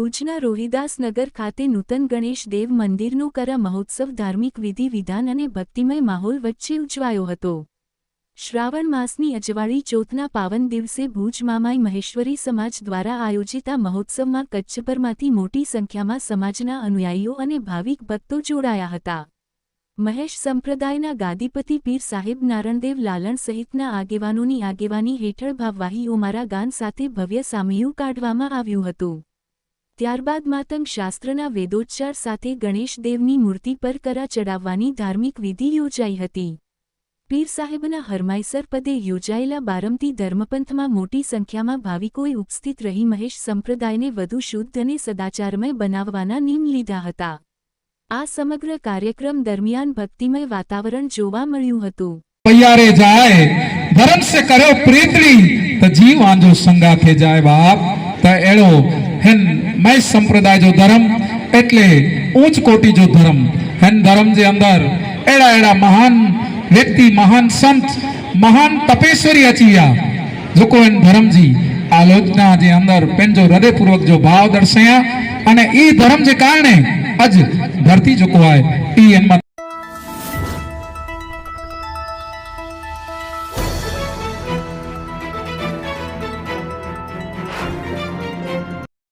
ભુજના રોહિદાસનગર ખાતે નૂતન ગણેશ દેવ મંદિરનો કરા મહોત્સવ ધાર્મિક વિધિ વિધાન અને ભક્તિમય માહોલ વચ્ચે ઉજવાયો હતો। શ્રાવણ માસની અજવાળી ચોથના પાવન દિવસે ભુજ મામાઈ મહેશ્વરી સમાજ દ્વારા આયોજિત આ મહોત્સવમાં કચ્છભરમાંથી મોટી સંખ્યામાં સમાજના અનુયાયીઓ અને ભાવિક ભક્તો જોડાયા હતા। મહેશ સંપ્રદાયના ગાદીપતિ પીર સાહેબ નારણદેવ લાલણ સહિતના આગેવાનોની આગેવાની હેઠળ ભાવવાહી ઓમારા ગાન સાથે ભવ્ય સામૈયું કાઢવામાં આવ્યું હતું। ત્યારબાદ માતંગ શાસ્ત્રના વેદોચ્ચાર સાથે ગણેશ દેવની મૂર્તિ પર કરા ચડાવવાની ધાર્મિક વિધિ યોજાઈ હતી। પીર સાહેબના હરમાઈસર પદે યોજાયેલા બારમતી ધર્મપંથમાં મોટી સંખ્યામાં ભાવિકોએ ઉપસ્થિત રહી મહેશ સંપ્રદાયને વધુ શુદ્ધ અને સદાચારમય બનાવવાના નિયમ લીધા હતા। આ સમગ્ર કાર્યક્રમ દરમિયાન ભક્તિમય વાતાવરણ જોવા મળ્યું હતું। પૈયારે જાય ધર્મ સે કરો પ્રીતડી તો જીવ આંજો સંગાથે જાય બાપ તો એળો હેન મહેશ સંપ્રદાય जो धर्म એટલે ऊंच कोटि जो धर्म हेन धर्म जे अंदर एड़ा एड़ा महान व्यक्ति महान संत महान तपेश्वरी अचिया जो को इन धर्म जी आलोचना जे अंदर पेन जो हृदय पूर्वक जो भाव दर्शाया अने ई धर्म जे कारणे अज धरती जो को आए ई एन